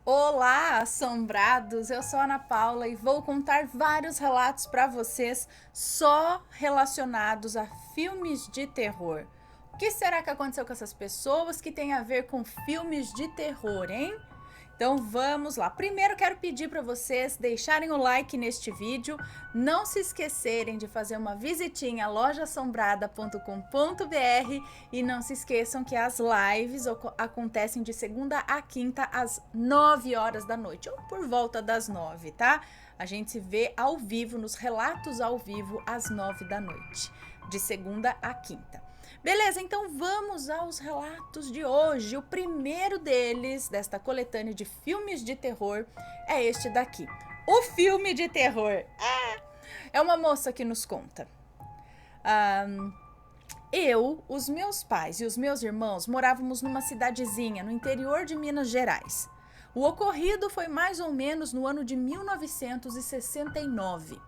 Olá, assombrados! Eu sou a Ana Paula e vou contar vários relatos para vocês só relacionados a filmes de terror. O que será que aconteceu com essas pessoas que tem a ver com filmes de terror, hein? Então vamos lá. Primeiro quero pedir para vocês deixarem o like neste vídeo, não se esquecerem de fazer uma visitinha a lojassombrada.com.br e não se esqueçam que as lives acontecem de segunda a quinta às 9 horas da noite, ou por volta das 9, tá? A gente se vê ao vivo, nos relatos ao vivo, às 9 da noite, de segunda a quinta. Beleza, então vamos aos relatos de hoje. O primeiro deles, desta coletânea de filmes de terror, é este daqui. O filme de terror. É uma moça que nos conta. Os meus pais e os meus irmãos morávamos numa cidadezinha no interior de Minas Gerais. O ocorrido foi mais ou menos no ano de 1969.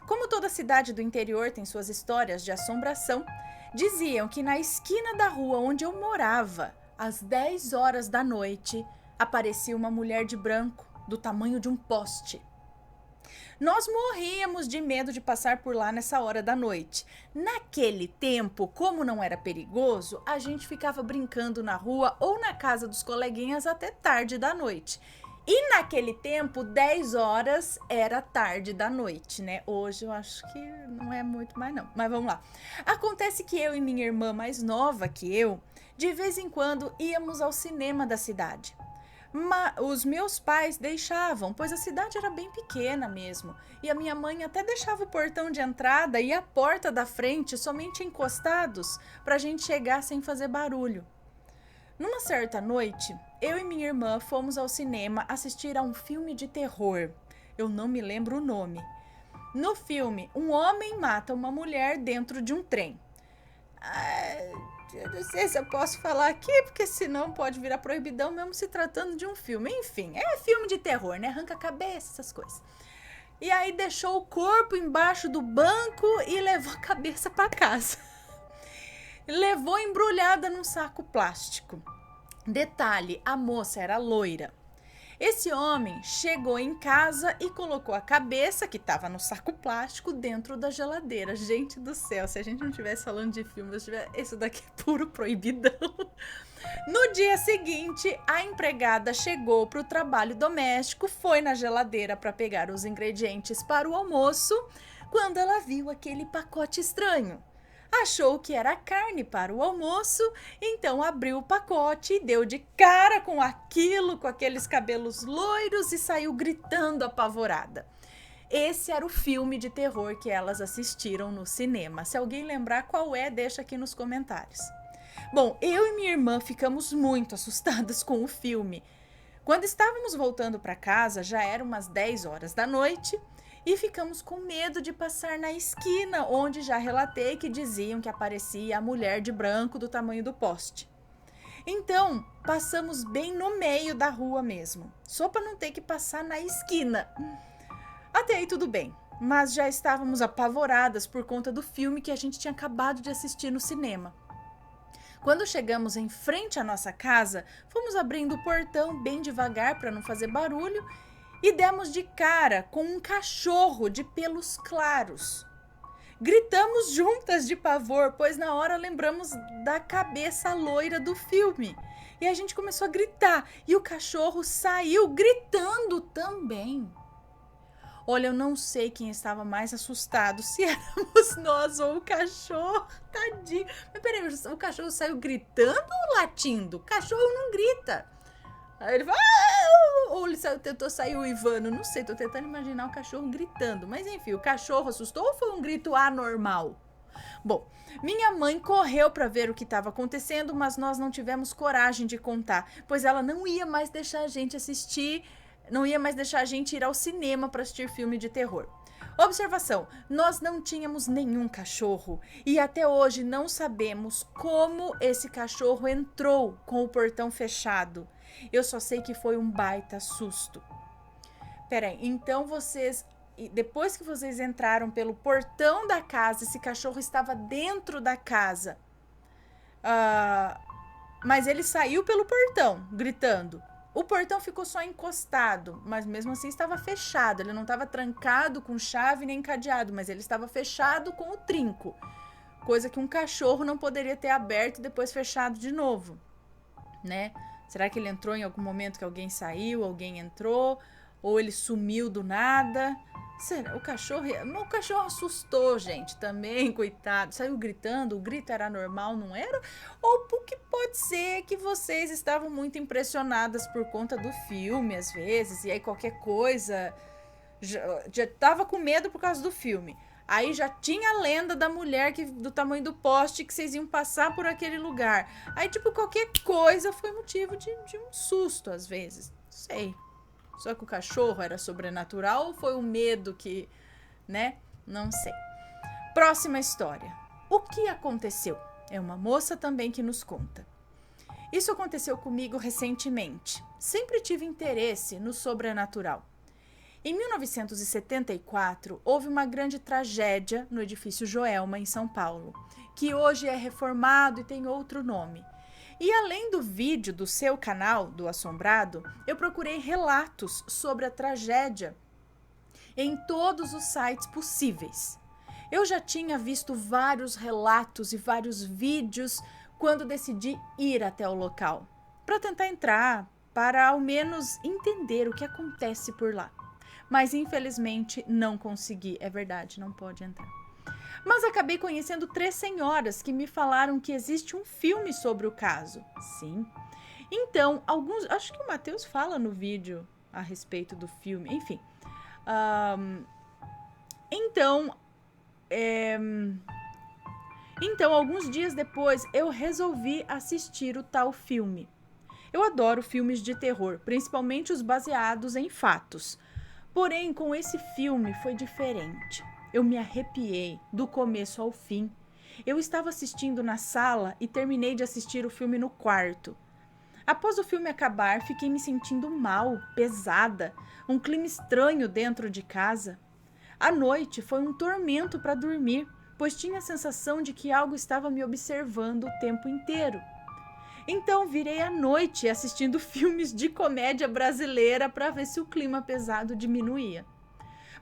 Como toda cidade do interior tem suas histórias de assombração, diziam que na esquina da rua onde eu morava, às 10 horas da noite, aparecia uma mulher de branco, do tamanho de um poste. Nós morríamos de medo de passar por lá nessa hora da noite. Naquele tempo, como não era perigoso, a gente ficava brincando na rua ou na casa dos coleguinhas até tarde da noite. E naquele tempo, 10 horas era tarde da noite, né? Hoje eu acho que não é muito mais não, mas vamos lá. Acontece que eu e minha irmã mais nova que eu, de vez em quando íamos ao cinema da cidade. Mas os meus pais deixavam, pois a cidade era bem pequena mesmo. E a minha mãe até deixava o portão de entrada e a porta da frente somente encostados para a gente chegar sem fazer barulho. Numa certa noite, eu e minha irmã fomos ao cinema assistir a um filme de terror. Eu não me lembro o nome. No filme, um homem mata uma mulher dentro de um trem. Eu não sei se eu posso falar aqui, porque senão pode virar proibidão mesmo se tratando de um filme. Enfim, é filme de terror, né? Arranca a cabeça, essas coisas. E aí deixou o corpo embaixo do banco e levou a cabeça para casa. Levou embrulhada num saco plástico. Detalhe, a moça era loira. Esse homem chegou em casa e colocou a cabeça, que estava no saco plástico, dentro da geladeira. Gente do céu, se a gente não estivesse falando de filme, isso daqui é puro proibidão. No dia seguinte, a empregada chegou para o trabalho doméstico, foi na geladeira para pegar os ingredientes para o almoço, quando ela viu aquele pacote estranho. Achou que era carne para o almoço, então abriu o pacote e deu de cara com aquilo, com aqueles cabelos loiros e saiu gritando apavorada. Esse era o filme de terror que elas assistiram no cinema. Se alguém lembrar qual é, deixa aqui nos comentários. Bom, eu e minha irmã ficamos muito assustadas com o filme. Quando estávamos voltando para casa, já eram umas 10 horas da noite, e ficamos com medo de passar na esquina, onde já relatei que diziam que aparecia a mulher de branco do tamanho do poste. Então, passamos bem no meio da rua mesmo, só para não ter que passar na esquina. Até aí tudo bem, mas já estávamos apavoradas por conta do filme que a gente tinha acabado de assistir no cinema. Quando chegamos em frente à nossa casa, fomos abrindo o portão bem devagar para não fazer barulho e demos de cara com um cachorro de pelos claros. Gritamos juntas de pavor, pois na hora lembramos da cabeça loira do filme. E a gente começou a gritar e o cachorro saiu gritando também. Olha, eu não sei quem estava mais assustado, se éramos nós ou o cachorro, tadinho. Mas peraí, o cachorro saiu gritando ou latindo? O cachorro não grita. Aí ele fala, ou ele tentou sair uivando, não sei, tô tentando imaginar o cachorro gritando. Mas enfim, o cachorro assustou ou foi um grito anormal? Bom, minha mãe correu para ver o que estava acontecendo, mas nós não tivemos coragem de contar, pois ela não ia mais deixar a gente assistir, não ia mais deixar a gente ir ao cinema para assistir filme de terror. Observação, nós não tínhamos nenhum cachorro e até hoje não sabemos como esse cachorro entrou com o portão fechado. Eu só sei que foi um baita susto. Peraí, então depois que vocês entraram pelo portão da casa, esse cachorro estava dentro da casa. Mas ele saiu pelo portão, gritando. O portão ficou só encostado, mas mesmo assim estava fechado. Ele não estava trancado com chave nem cadeado, mas ele estava fechado com o trinco. Coisa que um cachorro não poderia ter aberto e depois fechado de novo, né? Será que ele entrou em algum momento que alguém saiu, alguém entrou? Ou ele sumiu do nada? Será? O cachorro assustou, gente, também, coitado. Saiu gritando, o grito era normal, não era? Ou porque pode ser que vocês estavam muito impressionadas por conta do filme, às vezes, e aí qualquer coisa... Já tava com medo por causa do filme. Aí já tinha a lenda da mulher do tamanho do poste que vocês iam passar por aquele lugar. Aí, tipo, qualquer coisa foi motivo de um susto, às vezes. Não sei. Só que o cachorro era sobrenatural ou foi o medo que, né? Não sei. Próxima história. O que aconteceu? É uma moça também que nos conta. Isso aconteceu comigo recentemente. Sempre tive interesse no sobrenatural. Em 1974, houve uma grande tragédia no edifício Joelma, em São Paulo, que hoje é reformado e tem outro nome. E além do vídeo do seu canal, do Assombrado, eu procurei relatos sobre a tragédia em todos os sites possíveis. Eu já tinha visto vários relatos e vários vídeos quando decidi ir até o local, para tentar entrar, para ao menos entender o que acontece por lá. Mas infelizmente não consegui, é verdade, não pode entrar. Mas acabei conhecendo 3 senhoras que me falaram que existe um filme sobre o caso. Sim. Então, acho que o Matheus fala no vídeo a respeito do filme, enfim. Então, alguns dias depois, eu resolvi assistir o tal filme. Eu adoro filmes de terror, principalmente os baseados em fatos. Porém, com esse filme foi diferente. Eu me arrepiei do começo ao fim. Eu estava assistindo na sala e terminei de assistir o filme no quarto. Após o filme acabar, fiquei me sentindo mal, pesada, um clima estranho dentro de casa. A noite foi um tormento para dormir, pois tinha a sensação de que algo estava me observando o tempo inteiro. Então virei à noite assistindo filmes de comédia brasileira para ver se o clima pesado diminuía.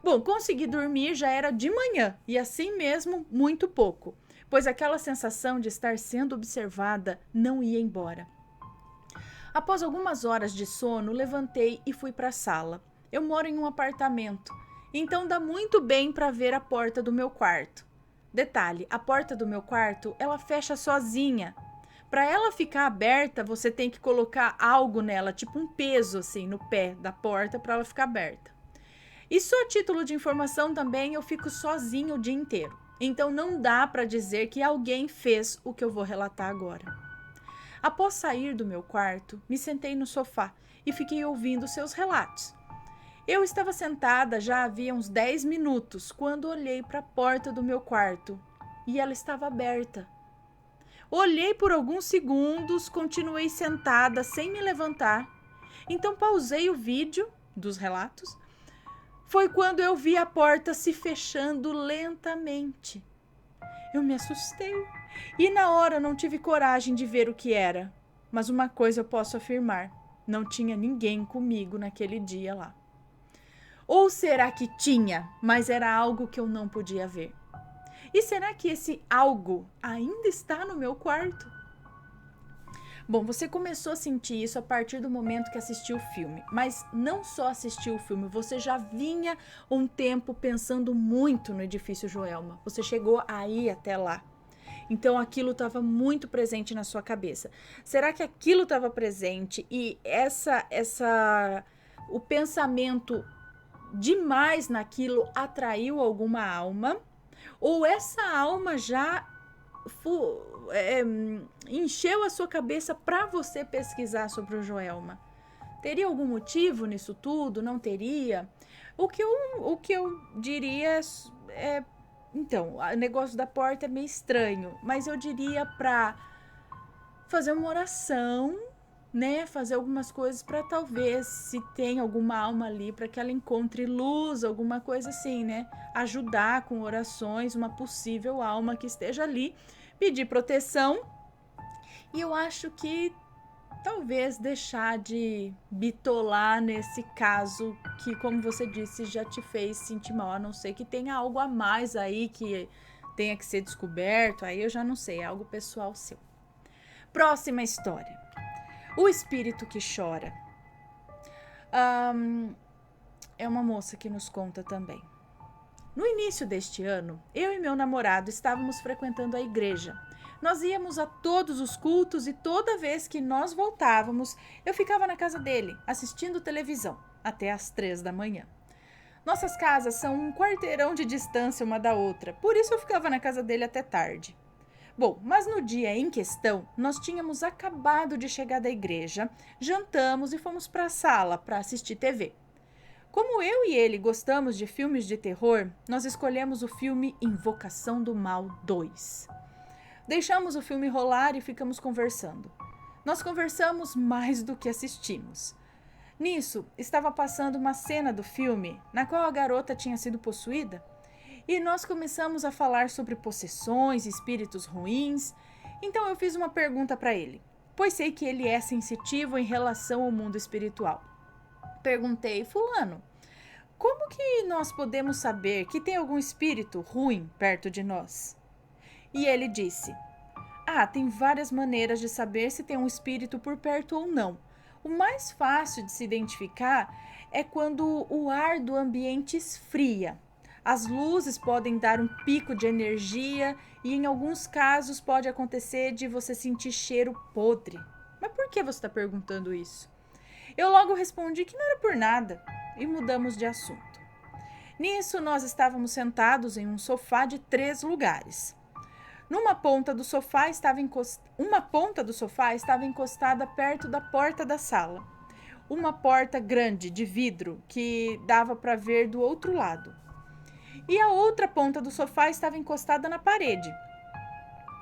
Bom, consegui dormir, já era de manhã e assim mesmo muito pouco, pois aquela sensação de estar sendo observada não ia embora. Após algumas horas de sono, levantei e fui para a sala. Eu moro em um apartamento, então dá muito bem para ver a porta do meu quarto. Detalhe, a porta do meu quarto, ela fecha sozinha. Para ela ficar aberta, você tem que colocar algo nela, tipo um peso assim no pé da porta para ela ficar aberta. E só a título de informação também, eu fico sozinha o dia inteiro. Então não dá para dizer que alguém fez o que eu vou relatar agora. Após sair do meu quarto, me sentei no sofá e fiquei ouvindo seus relatos. Eu estava sentada já havia uns 10 minutos quando olhei para a porta do meu quarto e ela estava aberta. Olhei por alguns segundos, continuei sentada sem me levantar. Então pausei o vídeo dos relatos. Foi quando eu vi a porta se fechando lentamente. Eu me assustei e na hora não tive coragem de ver o que era. Mas uma coisa eu posso afirmar, não tinha ninguém comigo naquele dia lá. Ou será que tinha, mas era algo que eu não podia ver? E será que esse algo ainda está no meu quarto? Bom, você começou a sentir isso a partir do momento que assistiu o filme. Mas não só assistiu o filme, você já vinha um tempo pensando muito no edifício Joelma. Você chegou a ir até lá. Então aquilo estava muito presente na sua cabeça. Será que aquilo estava presente e o pensamento demais naquilo atraiu alguma alma? Ou essa alma já encheu a sua cabeça para você pesquisar sobre o Joelma? Teria algum motivo nisso tudo? Não teria? O que eu diria é... Então, o negócio da porta é meio estranho, mas eu diria para fazer uma oração, né? Fazer algumas coisas para talvez, se tem alguma alma ali, para que ela encontre luz, alguma coisa assim, né? Ajudar com orações uma possível alma que esteja ali, pedir proteção. E eu acho que talvez deixar de bitolar nesse caso que, como você disse, já te fez sentir mal, a não ser que tenha algo a mais aí que tenha que ser descoberto, aí eu já não sei, é algo pessoal seu. Próxima história. O espírito que chora. É uma moça que nos conta também. No início deste ano, eu e meu namorado estávamos frequentando a igreja. Nós íamos a todos os cultos e toda vez que nós voltávamos, eu ficava na casa dele, assistindo televisão, até às 3 da manhã. Nossas casas são um quarteirão de distância uma da outra, por isso eu ficava na casa dele até tarde. Bom, mas no dia em questão, nós tínhamos acabado de chegar da igreja, jantamos e fomos para a sala para assistir TV. Como eu e ele gostamos de filmes de terror, nós escolhemos o filme Invocação do Mal 2. Deixamos o filme rolar e ficamos conversando. Nós conversamos mais do que assistimos. Nisso, estava passando uma cena do filme na qual a garota tinha sido possuída e nós começamos a falar sobre possessões, espíritos ruins. Então eu fiz uma pergunta para ele, pois sei que ele é sensitivo em relação ao mundo espiritual. Perguntei, fulano, como que nós podemos saber que tem algum espírito ruim perto de nós? E ele disse, tem várias maneiras de saber se tem um espírito por perto ou não. O mais fácil de se identificar é quando o ar do ambiente esfria. As luzes podem dar um pico de energia e em alguns casos pode acontecer de você sentir cheiro podre. Mas por que você está perguntando isso? Eu logo respondi que não era por nada e mudamos de assunto. Nisso, nós estávamos sentados em um sofá de 3 lugares. Uma ponta do sofá estava encostada perto da porta da sala. Uma porta grande de vidro que dava para ver do outro lado. E a outra ponta do sofá estava encostada na parede.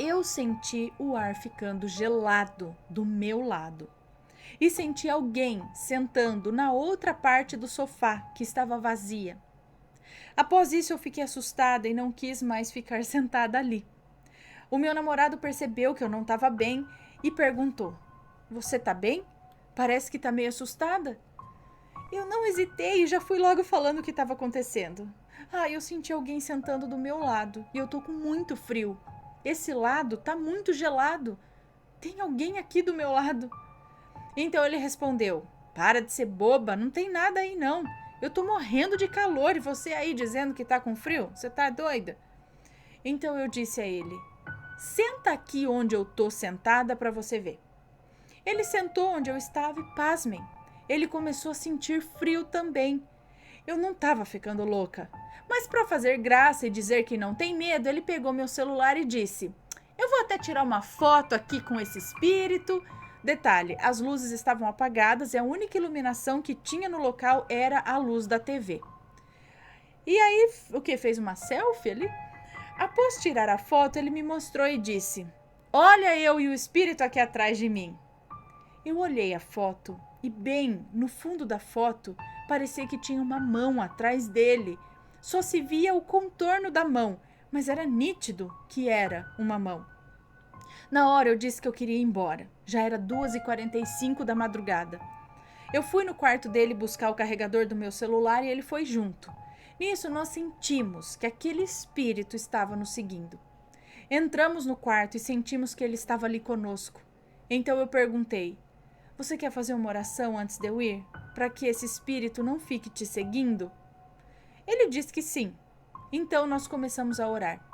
Eu senti o ar ficando gelado do meu lado. E senti alguém sentando na outra parte do sofá, que estava vazia. Após isso, eu fiquei assustada e não quis mais ficar sentada ali. O meu namorado percebeu que eu não estava bem e perguntou, você tá bem? Parece que tá meio assustada. Eu não hesitei e já fui logo falando o que estava acontecendo. Eu senti alguém sentando do meu lado e eu tô com muito frio. Esse lado tá muito gelado. Tem alguém aqui do meu lado. Então ele respondeu, para de ser boba, não tem nada aí não. Eu tô morrendo de calor e você aí dizendo que tá com frio? Você tá doida? Então eu disse a ele, senta aqui onde eu tô sentada para você ver. Ele sentou onde eu estava e pasmem. Ele começou a sentir frio também. Eu não estava ficando louca. Mas para fazer graça e dizer que não tem medo, ele pegou meu celular e disse, eu vou até tirar uma foto aqui com esse espírito. Detalhe, as luzes estavam apagadas e a única iluminação que tinha no local era a luz da TV. E aí, o que? Fez uma selfie ali? Após tirar a foto, ele me mostrou e disse, olha eu e o espírito aqui atrás de mim. Eu olhei a foto e bem no fundo da foto parecia que tinha uma mão atrás dele. Só se via o contorno da mão, mas era nítido que era uma mão. Na hora eu disse que eu queria ir embora. Já era 2h45 da madrugada. Eu fui no quarto dele buscar o carregador do meu celular e ele foi junto. Nisso nós sentimos que aquele espírito estava nos seguindo. Entramos no quarto e sentimos que ele estava ali conosco. Então eu perguntei, você quer fazer uma oração antes de eu ir? Para que esse espírito não fique te seguindo? Ele disse que sim. Então nós começamos a orar.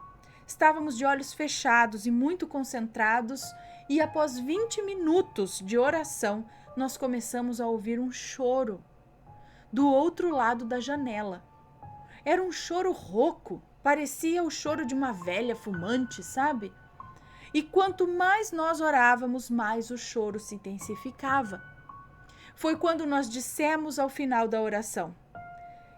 Estávamos de olhos fechados e muito concentrados e após 20 minutos de oração, nós começamos a ouvir um choro do outro lado da janela. Era um choro rouco, parecia o choro de uma velha fumante, sabe? E quanto mais nós orávamos, mais o choro se intensificava. Foi quando nós dissemos ao final da oração,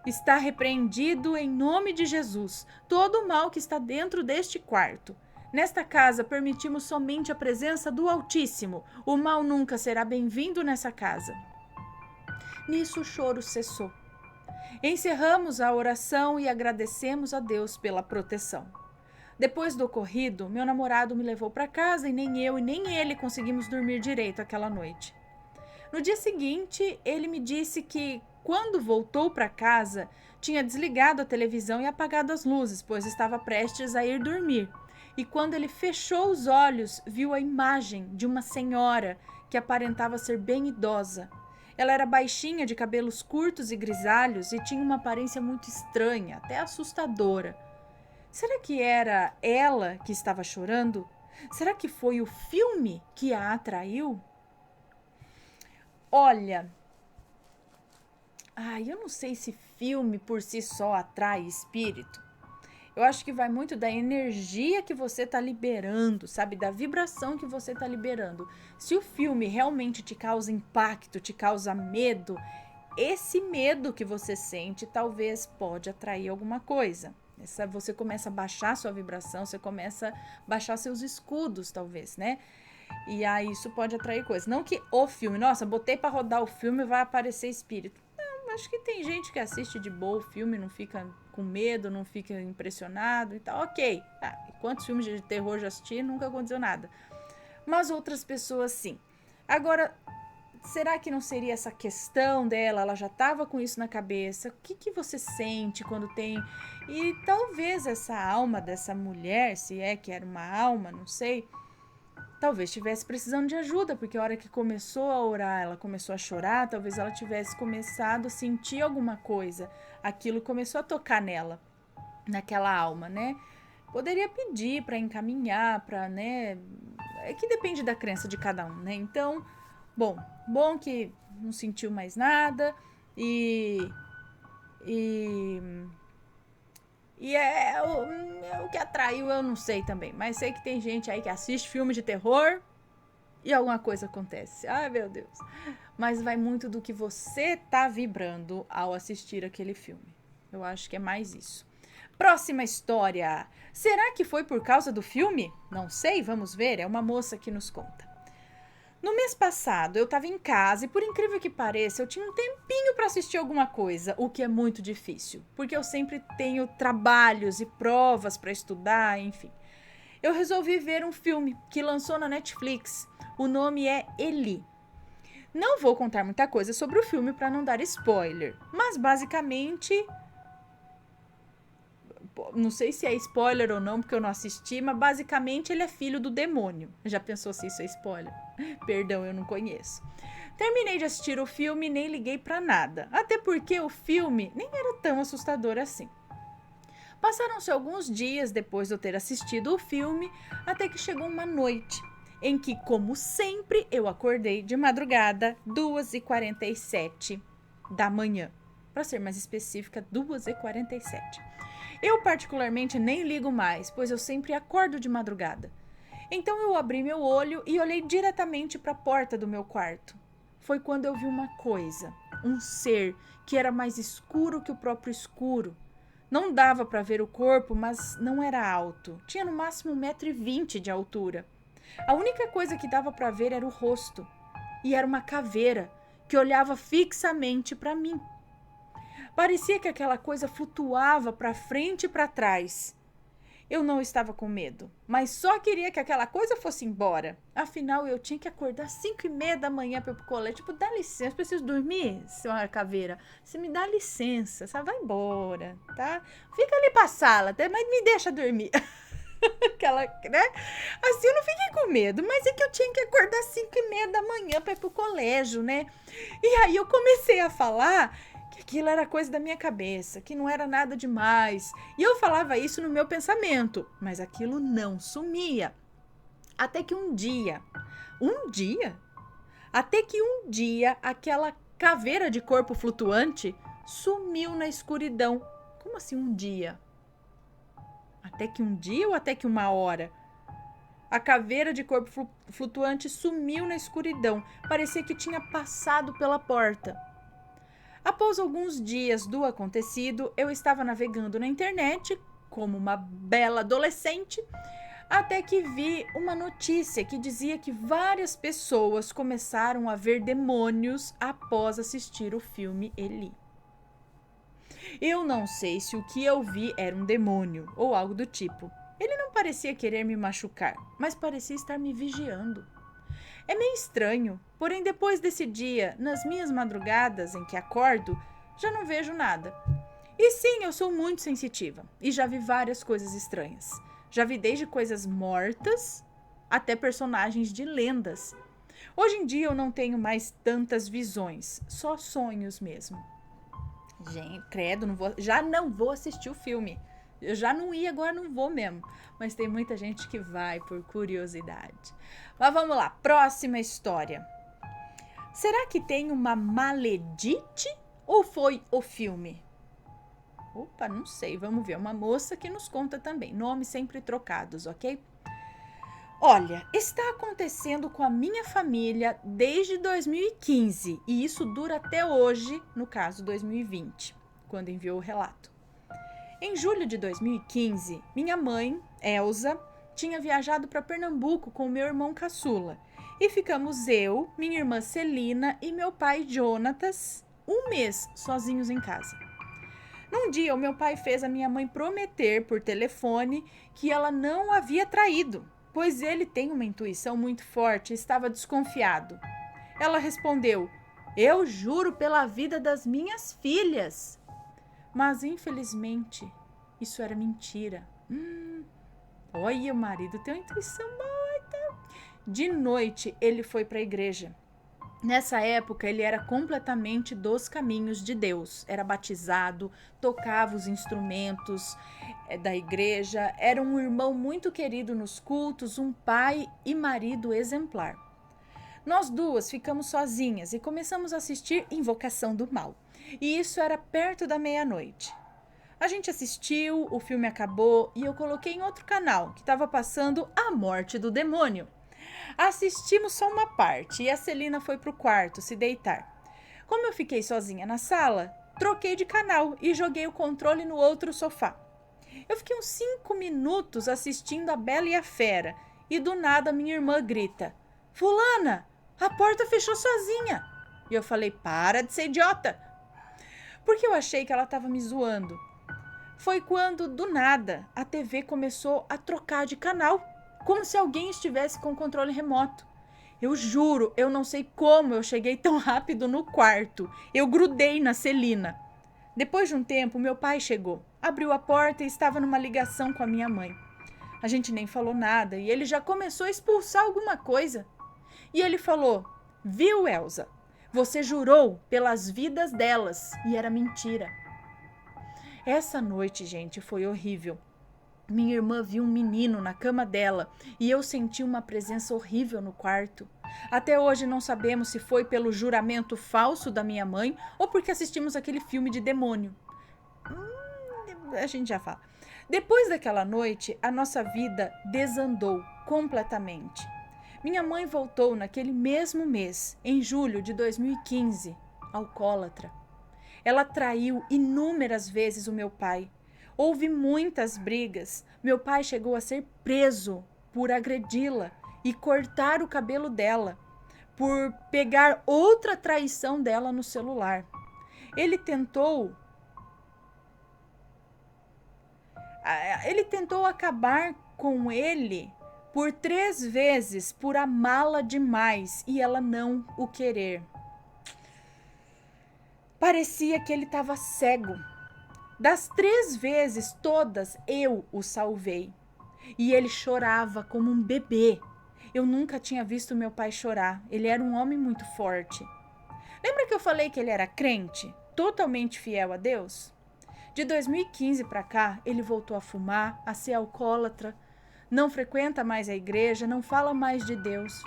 está repreendido em nome de Jesus todo o mal que está dentro deste quarto. Nesta casa permitimos somente a presença do Altíssimo. O mal nunca será bem-vindo nessa casa. Nisso o choro cessou. Encerramos a oração e agradecemos a Deus pela proteção. Depois do ocorrido, meu namorado me levou para casa e nem eu e nem ele conseguimos dormir direito aquela noite. No dia seguinte, ele me disse que, quando voltou para casa, tinha desligado a televisão e apagado as luzes, pois estava prestes a ir dormir. E quando ele fechou os olhos, viu a imagem de uma senhora que aparentava ser bem idosa. Ela era baixinha, de cabelos curtos e grisalhos, e tinha uma aparência muito estranha, até assustadora. Será que era ela que estava chorando? Será que foi o filme que a atraiu? Olha, eu não sei se filme por si só atrai espírito. Eu acho que vai muito da energia que você está liberando, sabe? Da vibração que você está liberando. Se o filme realmente te causa impacto, te causa medo, esse medo que você sente talvez pode atrair alguma coisa. Você começa a baixar sua vibração, você começa a baixar seus escudos, talvez, né? E aí isso pode atrair coisas. Não que o filme, nossa, botei pra rodar o filme e vai aparecer espírito. Não, acho que tem gente que assiste de boa o filme, não fica com medo, não fica impressionado e tal. Ok. Quantos filmes de terror já assisti, nunca aconteceu nada. Mas outras pessoas sim. Agora, será que não seria essa questão dela? Ela já estava com isso na cabeça. O que você sente quando tem... E talvez essa alma dessa mulher, se é que era uma alma, não sei... Talvez estivesse precisando de ajuda, porque a hora que começou a orar, ela começou a chorar, talvez ela tivesse começado a sentir alguma coisa. Aquilo começou a tocar nela, naquela alma, né? Poderia pedir para encaminhar, para, né? É que depende da crença de cada um, né? Então, bom que não sentiu mais nada e o que atraiu, eu não sei também. Mas sei que tem gente aí que assiste filme de terror e alguma coisa acontece. Ai, meu Deus. Mas vai muito do que você tá vibrando ao assistir aquele filme. Eu acho que é mais isso. Próxima história. Será que foi por causa do filme? Não sei, vamos ver. É uma moça que nos conta. No mês passado, eu estava em casa e, por incrível que pareça, eu tinha um tempinho para assistir alguma coisa, o que é muito difícil, porque eu sempre tenho trabalhos e provas para estudar, enfim. Eu resolvi ver um filme que lançou na Netflix. O nome é Eli. Não vou contar muita coisa sobre o filme para não dar spoiler, mas basicamente... Não sei se é spoiler ou não, porque eu não assisti, mas basicamente ele é filho do demônio. Já pensou se isso é spoiler? Perdão, eu não conheço. Terminei de assistir o filme e nem liguei pra nada. Até porque o filme nem era tão assustador assim. Passaram-se alguns dias depois de eu ter assistido o filme, até que chegou uma noite, em que, como sempre, eu acordei de madrugada, 2h47 da manhã. Para ser mais específica, 2h47. Eu particularmente nem ligo mais, pois eu sempre acordo de madrugada. Então eu abri meu olho e olhei diretamente para a porta do meu quarto. Foi quando eu vi uma coisa, um ser que era mais escuro que o próprio escuro. Não dava para ver o corpo, mas não era alto. Tinha no máximo 1,20 m de altura. A única coisa que dava para ver era o rosto. E era uma caveira que olhava fixamente para mim. Parecia que aquela coisa flutuava para frente e para trás. Eu não estava com medo, mas só queria que aquela coisa fosse embora. Afinal, eu tinha que acordar às 5h30 da manhã para ir pro colégio. Tipo, dá licença, preciso dormir, senhora caveira. Você me dá licença, você vai embora, tá? Fica ali pra sala, mas me deixa dormir. Aquela, né? Assim eu não fiquei com medo, mas é que eu tinha que acordar às 5h30 da manhã para ir pro colégio, né? E aí eu comecei a falar que aquilo era coisa da minha cabeça, que não era nada demais. E eu falava isso no meu pensamento, mas aquilo não sumia. Até que um dia, aquela caveira de corpo flutuante sumiu na escuridão. Como assim um dia? Até que um dia ou até que uma hora? A caveira de corpo flutuante sumiu na escuridão. Parecia que tinha passado pela porta. Após alguns dias do acontecido, eu estava navegando na internet, como uma bela adolescente, até que vi uma notícia que dizia que várias pessoas começaram a ver demônios após assistir o filme Eli. Eu não sei se o que eu vi era um demônio ou algo do tipo. Ele não parecia querer me machucar, mas parecia estar me vigiando. É meio estranho, porém depois desse dia, nas minhas madrugadas em que acordo, já não vejo nada. E sim, eu sou muito sensitiva e já vi várias coisas estranhas. Já vi desde coisas mortas até personagens de lendas. Hoje em dia eu não tenho mais tantas visões, só sonhos mesmo. Gente, credo, já não vou assistir o filme. Eu já não ia, agora não vou mesmo. Mas tem muita gente que vai por curiosidade. Mas vamos lá, próxima história. Será que tem uma maledite ou foi o filme? Opa, não sei, vamos ver. Uma moça que nos conta também. Nomes sempre trocados, ok? Olha, está acontecendo com a minha família desde 2015 e isso dura até hoje, no caso 2020, quando enviou o relato. Em julho de 2015, minha mãe, Elza, tinha viajado para Pernambuco com meu irmão caçula e ficamos eu, minha irmã Celina e meu pai Jonatas um mês sozinhos em casa. Num dia, o meu pai fez a minha mãe prometer por telefone que ela não havia traído, pois ele tem uma intuição muito forte e estava desconfiado. Ela respondeu: "Eu juro pela vida das minhas filhas." Mas, infelizmente, isso era mentira. Olha, o marido tem uma intuição morta. De noite, ele foi para a igreja. Nessa época, ele era completamente dos caminhos de Deus. Era batizado, tocava os instrumentos da igreja, era um irmão muito querido nos cultos, um pai e marido exemplar. Nós duas ficamos sozinhas e começamos a assistir Invocação do Mal. E isso era perto da meia-noite. A gente assistiu, o filme acabou e eu coloquei em outro canal que estava passando A Morte do Demônio. Assistimos só uma parte e a Celina foi pro quarto se deitar. Como eu fiquei sozinha na sala, troquei de canal e joguei o controle no outro sofá. Eu fiquei uns 5 minutos assistindo A Bela e a Fera e do nada minha irmã grita: "Fulana, a porta fechou sozinha." E eu falei: "Para de ser idiota." Porque eu achei que ela estava me zoando. Foi quando, do nada, a TV começou a trocar de canal, como se alguém estivesse com o controle remoto. Eu juro, eu não sei como eu cheguei tão rápido no quarto. Eu grudei na Celina. Depois de um tempo, meu pai chegou, abriu a porta e estava numa ligação com a minha mãe. A gente nem falou nada e ele já começou a expulsar alguma coisa. E ele falou: "Viu, Elza? Você jurou pelas vidas delas e era mentira." Essa noite, gente, foi horrível. Minha irmã viu um menino na cama dela e eu senti uma presença horrível no quarto. Até hoje não sabemos se foi pelo juramento falso da minha mãe ou porque assistimos aquele filme de demônio. A gente já fala. Depois daquela noite, a nossa vida desandou completamente. Minha mãe voltou naquele mesmo mês, em julho de 2015, alcoólatra. Ela traiu inúmeras vezes o meu pai. Houve muitas brigas. Meu pai chegou a ser preso por agredi-la e cortar o cabelo dela, por pegar outra traição dela no celular. Ele tentou acabar com ele por 3 vezes por amá-la demais e ela não o querer. Parecia que ele estava cego. Das 3 vezes todas eu o salvei. E ele chorava como um bebê. Eu nunca tinha visto meu pai chorar. Ele era um homem muito forte. Lembra que eu falei que ele era crente? Totalmente fiel a Deus? De 2015 para cá, ele voltou a fumar, a ser alcoólatra, não frequenta mais a igreja, não fala mais de Deus.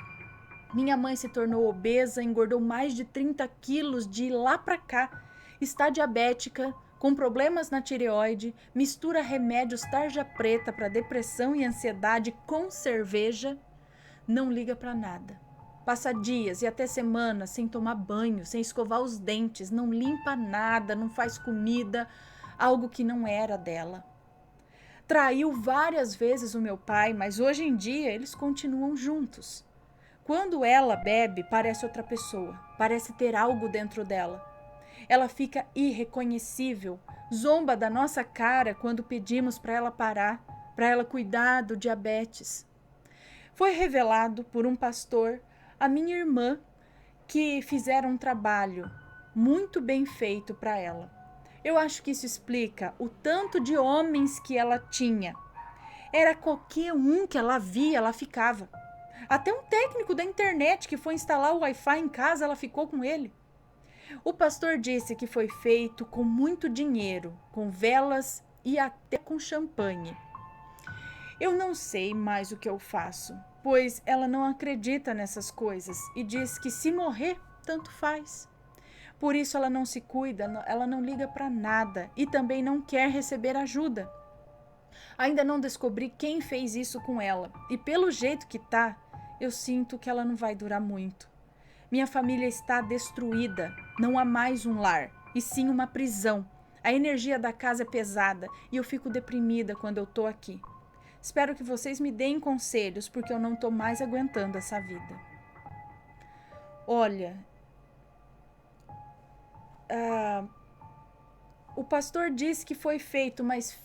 Minha mãe se tornou obesa, engordou mais de 30 quilos de lá para cá, está diabética, com problemas na tireoide, mistura remédios tarja preta para depressão e ansiedade com cerveja, não liga para nada. Passa dias e até semanas sem tomar banho, sem escovar os dentes, não limpa nada, não faz comida, algo que não era dela. Traiu várias vezes o meu pai, mas hoje em dia eles continuam juntos. Quando ela bebe, parece outra pessoa, parece ter algo dentro dela. Ela fica irreconhecível, zomba da nossa cara quando pedimos para ela parar, para ela cuidar do diabetes. Foi revelado por um pastor a minha irmã, que fizeram um trabalho muito bem feito para ela. Eu acho que isso explica o tanto de homens que ela tinha. Era qualquer um que ela via, ela ficava. Até um técnico da internet que foi instalar o Wi-Fi em casa, ela ficou com ele. O pastor disse que foi feito com muito dinheiro, com velas e até com champanhe. Eu não sei mais o que eu faço, pois ela não acredita nessas coisas e diz que se morrer, tanto faz. Por isso ela não se cuida, ela não liga para nada e também não quer receber ajuda. Ainda não descobri quem fez isso com ela e pelo jeito que tá, eu sinto que ela não vai durar muito. Minha família está destruída, não há mais um lar, e sim uma prisão. A energia da casa é pesada e eu fico deprimida quando eu tô aqui. Espero que vocês me deem conselhos, porque eu não tô mais aguentando essa vida. Olha, o pastor disse que foi feito, mas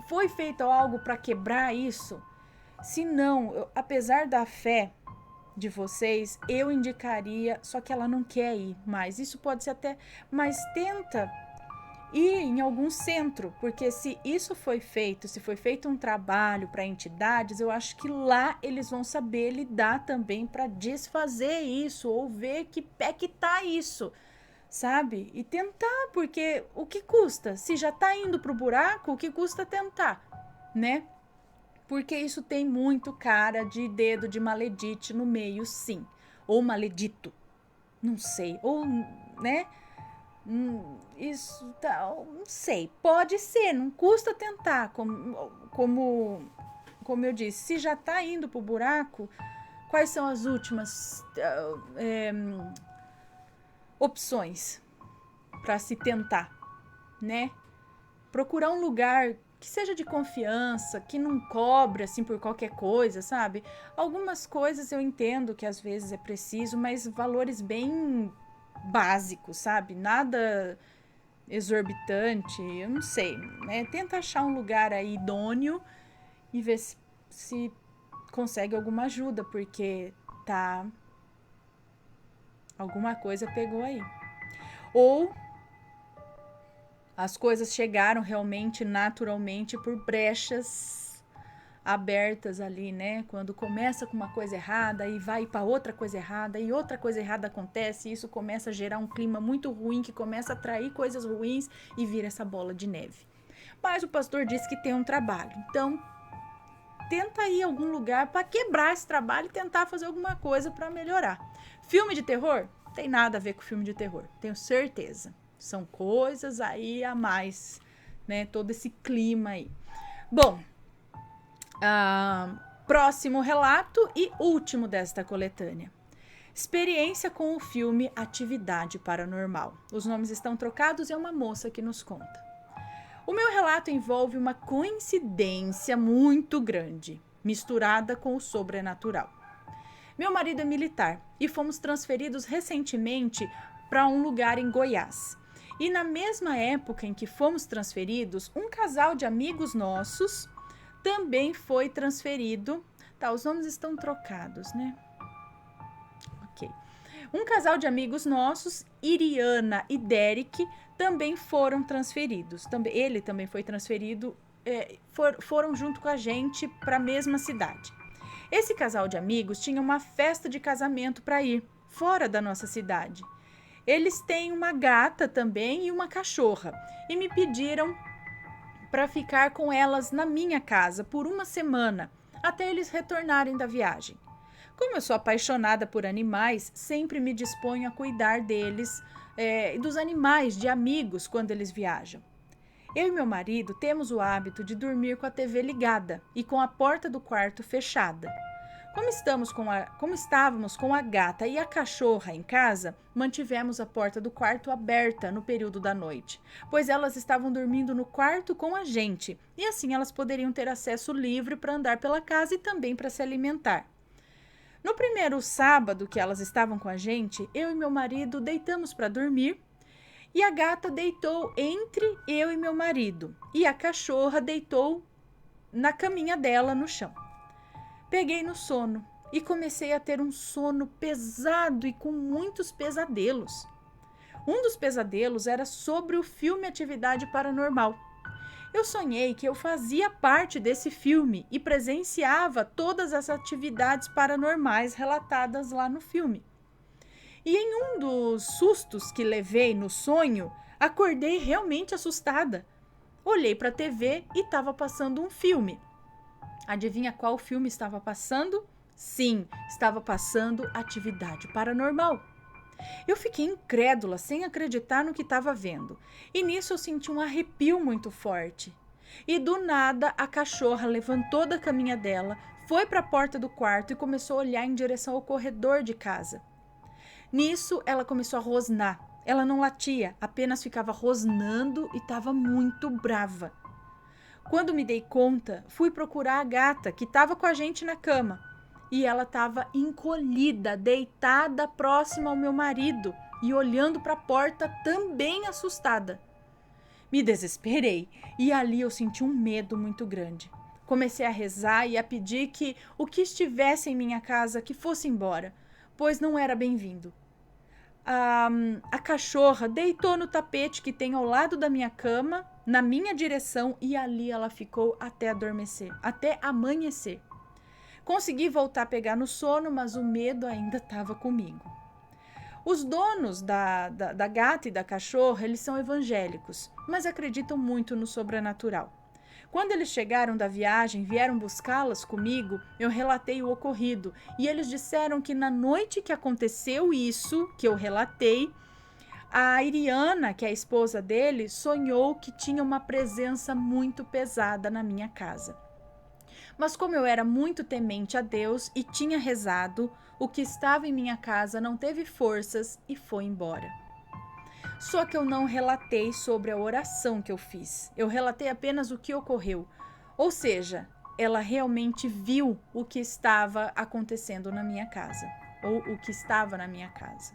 foi feito algo para quebrar isso? Se não, apesar da fé de vocês, eu indicaria, só que ela não quer ir mais. Isso pode ser até, mas tenta ir em algum centro, porque se isso foi feito, se foi feito um trabalho para entidades, eu acho que lá eles vão saber lidar também para desfazer isso, ou ver que pé que tá isso, sabe? E tentar, porque o que custa? Se já tá indo pro buraco, o que custa tentar, né? Porque isso tem muito cara de dedo de maledite no meio, sim. Ou maledito, não sei. Ou, né? Isso, não sei. Pode ser, não custa tentar. Como eu disse, se já tá indo pro buraco, quais são as últimas opções para se tentar, né? Procurar um lugar que seja de confiança, que não cobre assim por qualquer coisa, sabe? Algumas coisas eu entendo que às vezes é preciso, mas valores bem básicos, sabe? Nada exorbitante, eu não sei, né? Tenta achar um lugar aí idôneo e ver se consegue alguma ajuda, porque tá, alguma coisa pegou aí. Ou as coisas chegaram realmente naturalmente por brechas abertas ali, né? Quando começa com uma coisa errada e vai para outra coisa errada e outra coisa errada acontece, e isso começa a gerar um clima muito ruim que começa a atrair coisas ruins e vira essa bola de neve. Mas o pastor disse que tem um trabalho. Então, tenta ir a algum lugar para quebrar esse trabalho e tentar fazer alguma coisa para melhorar. Filme de terror? Tem nada a ver com filme de terror, tenho certeza. São coisas aí a mais, né? Todo esse clima aí. Bom, próximo relato e último desta coletânea. Experiência com o filme Atividade Paranormal. Os nomes estão trocados e é uma moça que nos conta. O meu relato envolve uma coincidência muito grande, misturada com o sobrenatural. Meu marido é militar e fomos transferidos recentemente para um lugar em Goiás. E na mesma época em que fomos transferidos, um casal de amigos nossos também foi transferido. Tá, os nomes estão trocados, né? Ok. Um casal de amigos nossos, Iriana e Derek, também foram transferidos. Ele também foi transferido, foram junto com a gente para a mesma cidade. Esse casal de amigos tinha uma festa de casamento para ir, fora da nossa cidade. Eles têm uma gata também e uma cachorra e me pediram para ficar com elas na minha casa por uma semana, até eles retornarem da viagem. Como eu sou apaixonada por animais, sempre me disponho a cuidar deles e dos animais de amigos quando eles viajam. Eu e meu marido temos o hábito de dormir com a TV ligada e com a porta do quarto fechada. Como estávamos com a gata e a cachorra em casa, mantivemos a porta do quarto aberta no período da noite, pois elas estavam dormindo no quarto com a gente, e assim elas poderiam ter acesso livre para andar pela casa e também para se alimentar. No primeiro sábado que elas estavam com a gente, eu e meu marido deitamos para dormir, e a gata deitou entre eu e meu marido, e a cachorra deitou na caminha dela no chão. Peguei no sono e comecei a ter um sono pesado e com muitos pesadelos. Um dos pesadelos era sobre o filme Atividade Paranormal. Eu sonhei que eu fazia parte desse filme e presenciava todas as atividades paranormais relatadas lá no filme. E em um dos sustos que levei no sonho, acordei realmente assustada. Olhei para a TV e estava passando um filme. Adivinha qual filme estava passando? Sim, estava passando Atividade Paranormal. Eu fiquei incrédula, sem acreditar no que estava vendo. E nisso eu senti um arrepio muito forte. E do nada, a cachorra levantou da caminha dela, foi para a porta do quarto e começou a olhar em direção ao corredor de casa. Nisso, ela começou a rosnar. Ela não latia, apenas ficava rosnando e estava muito brava. Quando me dei conta, fui procurar a gata que estava com a gente na cama. E ela estava encolhida, deitada próxima ao meu marido e olhando para a porta também assustada. Me desesperei e ali eu senti um medo muito grande. Comecei a rezar e a pedir que o que estivesse em minha casa que fosse embora, pois não era bem-vindo. A cachorra deitou no tapete que tem ao lado da minha cama, na minha direção, e ali ela ficou até adormecer, até amanhecer. Consegui voltar a pegar no sono, mas o medo ainda estava comigo. Os donos da gata e da cachorra, eles são evangélicos, mas acreditam muito no sobrenatural. Quando eles chegaram da viagem, vieram buscá-las comigo, eu relatei o ocorrido e eles disseram que na noite que aconteceu isso, que eu relatei, a Iriana, que é a esposa dele, sonhou que tinha uma presença muito pesada na minha casa. Mas como eu era muito temente a Deus e tinha rezado, o que estava em minha casa não teve forças e foi embora. Só que eu não relatei sobre a oração que eu fiz. Eu relatei apenas o que ocorreu. Ou seja, ela realmente viu o que estava acontecendo na minha casa. Ou o que estava na minha casa.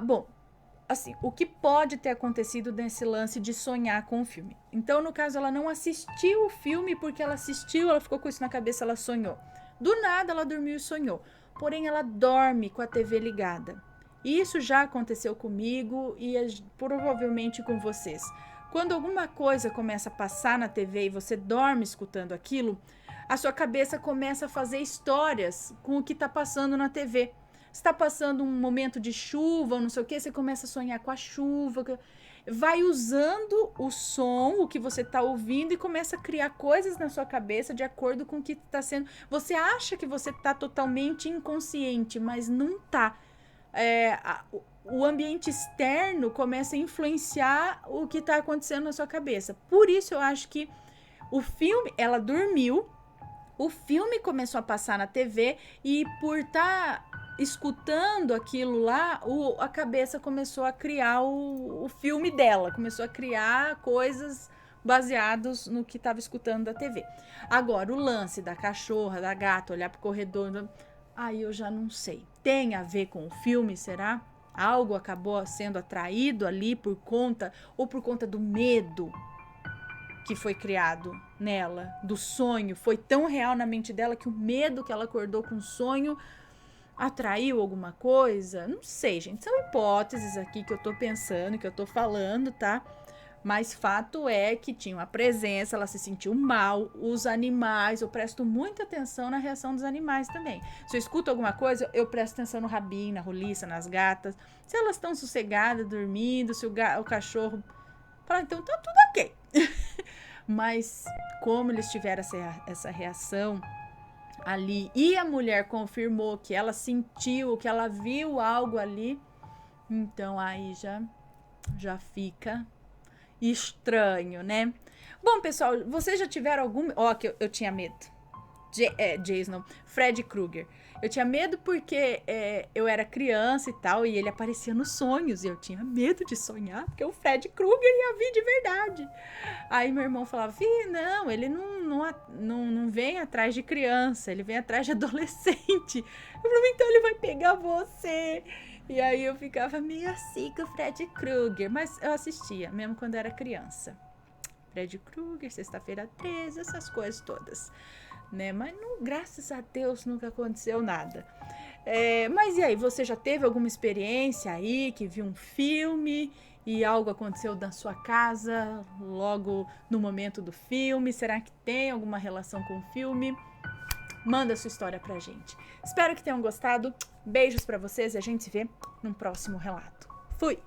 Bom, assim, o que pode ter acontecido nesse lance de sonhar com o filme? Então, no caso, ela não assistiu o filme porque ela assistiu, ela ficou com isso na cabeça, ela sonhou. Do nada, ela dormiu e sonhou. Porém, ela dorme com a TV ligada. E isso já aconteceu comigo e provavelmente com vocês. Quando alguma coisa começa a passar na TV e você dorme escutando aquilo, a sua cabeça começa a fazer histórias com o que está passando na TV. Está passando um momento de chuva, não sei o que, você começa a sonhar com a chuva, vai usando o som, o que você está ouvindo e começa a criar coisas na sua cabeça de acordo com o que está sendo. Você acha que você está totalmente inconsciente, mas não está. O ambiente externo começa a influenciar o que está acontecendo na sua cabeça. Por isso eu acho que o filme, ela dormiu, o filme começou a passar na TV e por estar escutando aquilo lá, a cabeça começou a criar o filme dela, começou a criar coisas baseados no que estava escutando da TV. Agora, o lance da cachorra, da gata, olhar pro corredor, aí eu já não sei. Tem a ver com o filme, será? Algo acabou sendo atraído ali por conta do medo que foi criado nela, do sonho. Foi tão real na mente dela que o medo que ela acordou com o sonho atraiu alguma coisa? Não sei, gente. São hipóteses aqui que eu tô pensando, que eu tô falando, tá? Mas fato é que tinha uma presença, ela se sentiu mal. Os animais, eu presto muita atenção na reação dos animais também. Se eu escuto alguma coisa, eu presto atenção no rabinho, na roliça, nas gatas. Se elas estão sossegadas, dormindo, se o cachorro... Fala, então tá tudo ok. Mas como eles tiveram essa reação ali e a mulher confirmou que ela sentiu, que ela viu algo ali, então aí já fica estranho, né? Bom, pessoal, vocês já tiveram algum... que eu tinha medo. Jason, Freddy Krueger. Eu tinha medo porque eu era criança e tal, e ele aparecia nos sonhos, e eu tinha medo de sonhar, porque o Freddy Krueger ia vir de verdade. Aí meu irmão falava, não, ele não vem atrás de criança, ele vem atrás de adolescente. Eu falava, então ele vai pegar você. E aí eu ficava meio assim com o Freddy Krueger, mas eu assistia, mesmo quando era criança. Freddy Krueger, Sexta-feira 13, essas coisas todas. né? Mas não, graças a Deus nunca aconteceu nada. Mas e aí, você já teve alguma experiência aí que viu um filme e algo aconteceu na sua casa logo no momento do filme? Será que tem alguma relação com o filme? Manda sua história pra gente. Espero que tenham gostado. Beijos pra vocês e a gente se vê num próximo relato. Fui!